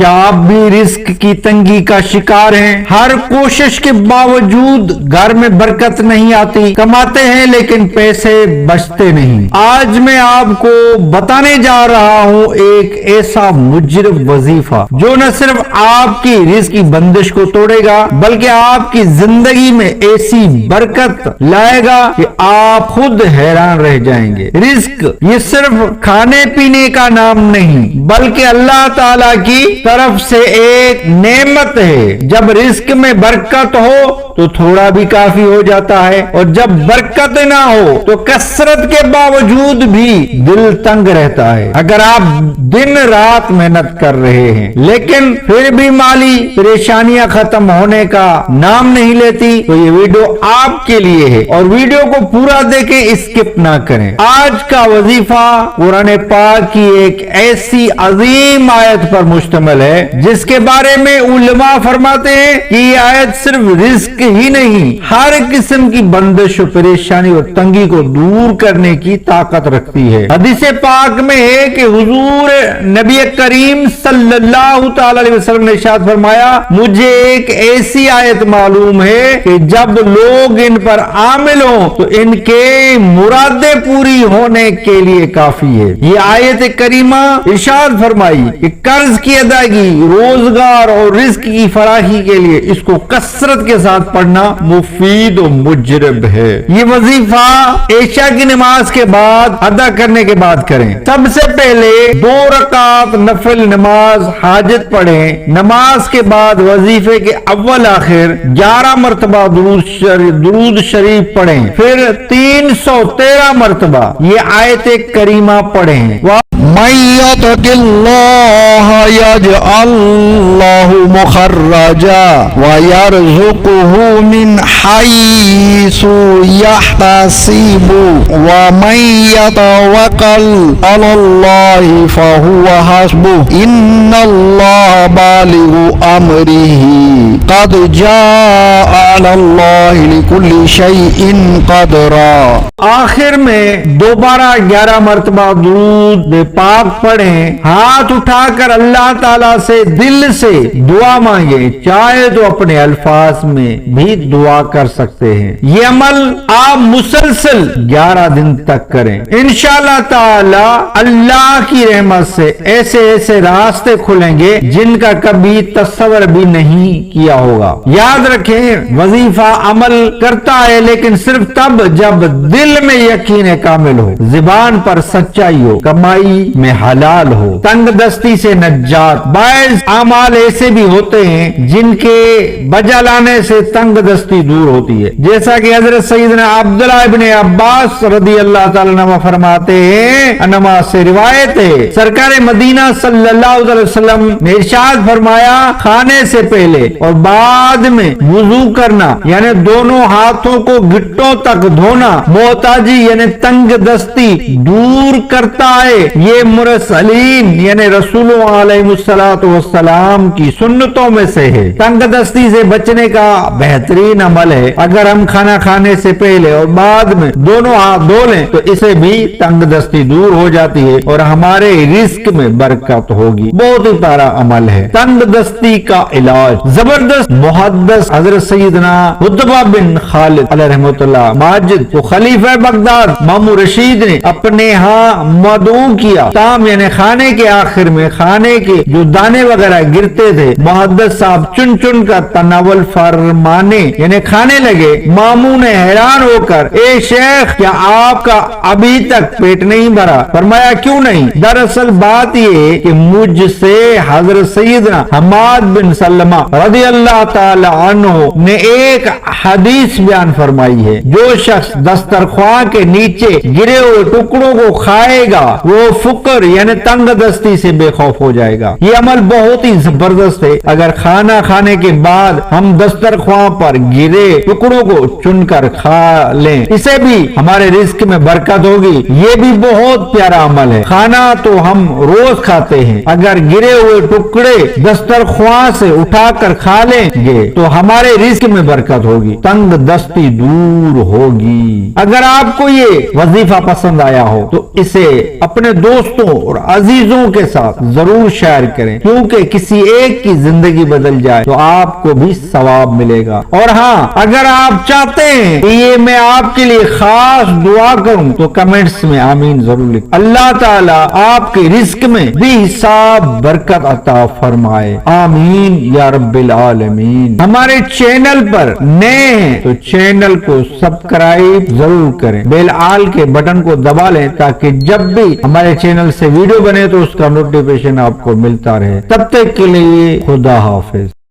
کیا آپ بھی رزق کی تنگی کا شکار ہیں؟ ہر کوشش کے باوجود گھر میں برکت نہیں آتی، کماتے ہیں لیکن پیسے بچتے نہیں۔ آج میں آپ کو بتانے جا رہا ہوں ایک ایسا مجرب وظیفہ جو نہ صرف آپ کی رزق کی بندش کو توڑے گا بلکہ آپ کی زندگی میں ایسی برکت لائے گا کہ آپ خود حیران رہ جائیں گے۔ رزق یہ صرف کھانے پینے کا نام نہیں بلکہ اللہ تعالی کی طرف سے ایک نعمت ہے۔ جب رزق میں برکت ہو تو تھوڑا بھی کافی ہو جاتا ہے، اور جب برکت نہ ہو تو کثرت کے باوجود بھی دل تنگ رہتا ہے۔ اگر آپ دن رات محنت کر رہے ہیں لیکن پھر بھی مالی پریشانیاں ختم ہونے کا نام نہیں لیتی تو یہ ویڈیو آپ کے لیے ہے، اور ویڈیو کو پورا دیکھیں، اسکپ نہ کریں۔ آج کا وظیفہ قرآن پاک کی ایک ایسی عظیم آیت پر مشتمل ہے جس کے بارے میں علماء فرماتے ہیں کہ یہ آیت صرف رزق ہی نہیں، ہر قسم کی بندش و پریشانی اور تنگی کو دور کرنے کی طاقت رکھتی ہے۔ حدیث پاک میں ہے کہ حضور نبی کریم صلی اللہ تعالی علیہ وسلم نے ارشاد فرمایا، مجھے ایک ایسی آیت معلوم ہے کہ جب لوگ ان پر عامل ہوں تو ان کے مرادیں پوری ہونے کے لیے کافی ہے۔ یہ آیت کریمہ ارشاد فرمائی کہ قرض کی ادائیگی، روزگار اور رزق کی فراخی کے لیے اس کو کثرت کے ساتھ پڑھنا مفید و مجرب ہے۔ یہ وظیفہ عشاء کی نماز کے بعد ادا کرنے کے بعد کریں۔ سب سے پہلے 2 رکعت نفل نماز حاجت پڑھیں۔ نماز کے بعد وظیفے کے اول آخر 11 مرتبہ درود شریف پڑھیں، پھر 313 مرتبہ یہ آیت کریمہ پڑھیں۔ من يتق الله يجعل له مخرجا ويرزقه من حيث يحتسب ومن يتوكل على الله فهو حسبه ان الله بالغ امره قد جاء على الله لكل شيء قدرا۔ آخر میں دوبارہ 11 مرتبہ درود پاک پڑھیں، ہاتھ اٹھا کر اللہ تعالیٰ سے دل سے دعا مانگیں، چاہے تو اپنے الفاظ میں بھی دعا کر سکتے ہیں۔ یہ عمل آپ مسلسل 11 دن تک کریں، انشاءاللہ تعالی اللہ کی رحمت سے ایسے ایسے راستے کھلیں گے جن کا کبھی تصور بھی نہیں کیا ہوگا۔ یاد رکھیں، وظیفہ عمل کرتا ہے لیکن صرف تب جب دل میں یقین کامل ہو، زبان پر سچائی ہو، کمائی میں حلال ہو، تنگ دستی سے نجات۔ بعض اعمال ایسے بھی ہوتے ہیں جن کے بجا لانے سے تنگ دستی دور ہوتی ہے، جیسا کہ حضرت سیدنا عبداللہ ابن عباس رضی اللہ تعالیٰ عنہ فرماتے ہیں، انما سے روایت ہے، سرکار مدینہ صلی اللہ علیہ وسلم نے ارشاد فرمایا، کھانے سے پہلے اور بعد میں وضو کرنا یعنی دونوں ہاتھوں کو گھٹوں تک دھونا محتاجی یعنی تنگ دستی دور کرتا ہے۔ یہ مرسلین یعنی رسولوں علیہ السلام کی سنتوں میں سے ہے۔ تنگ دستی سے بچنے کا بہترین عمل ہے۔ اگر ہم کھانا کھانے سے پہلے اور بعد میں دونوں ہاتھ دھو لیں تو اسے بھی تنگ دستی دور ہو جاتی ہے اور ہمارے رزق میں برکت ہوگی۔ بہت ہی پیارا عمل ہے تنگ دستی کا علاج۔ زبردست محدث حضرت سیدنا عتبہ بن خالد علیہ رحمۃ اللہ ماجد کو خلیفہ بغداد مامون رشید نے اپنے ہاں مدعو کیا۔ تام یعنی کھانے کے آخر میں کھانے کے جو دانے وغیرہ گرتے تھے محدث صاحب چن چن کا تناول فرمانے یعنی کھانے لگے۔ مامون نے حیران ہو کر، اے شیخ کیا آپ کا ابھی تک پیٹ نہیں بھرا؟ فرمایا کیوں نہیں؟ دراصل بات یہ کہ مجھ سے حضرت سیدنا حماد بن سلمہ رضی اللہ تعالی عنہ نے ایک حدیث بیان فرمائی ہے، جو شخص دسترخوان کے نیچے گرے ہوئے ٹکڑوں کو کھائے گا وہ فقر یعنی تنگ دستی سے بے خوف ہو جائے گا۔ یہ عمل بہت ہی زبردست ہے۔ اگر کھانا کھانے کے بعد ہم دسترخوان پر گرے ٹکڑوں کو چن کر کھا لیں، اسے بھی ہمارے رزق میں برکت ہوگی۔ یہ بھی بہت پیارا عمل ہے۔ کھانا تو ہم روز کھاتے ہیں، اگر گرے ہوئے ٹکڑے دسترخوان سے اٹھا کر کھا لیں گے تو ہمارے رزق میں برکت ہوگی، تنگ دستی دور ہوگی۔ اگر آپ کو یہ وظیفہ پسند آیا ہو تو اسے اپنے دوستوں دوستوں اور عزیزوں کے ساتھ ضرور شیئر کریں، کیونکہ کسی ایک کی زندگی بدل جائے تو آپ کو بھی ثواب ملے گا۔ اور ہاں، اگر آپ چاہتے ہیں کہ یہ میں آپ کے لیے خاص دعا کروں تو کمنٹس میں آمین ضرور لکھیں۔ اللہ تعالیٰ آپ کے رزق میں بھی حساب برکت عطا فرمائے، آمین یا رب العالمین۔ ہمارے چینل پر نئے ہیں تو چینل کو سبسکرائب ضرور کریں، بیل آل کے بٹن کو دبا لیں تاکہ جب بھی ہمارے چینل سے ویڈیو بنے تو اس کا نوٹیفیکیشن آپ کو ملتا رہے۔ تب تک کے لیے خدا حافظ۔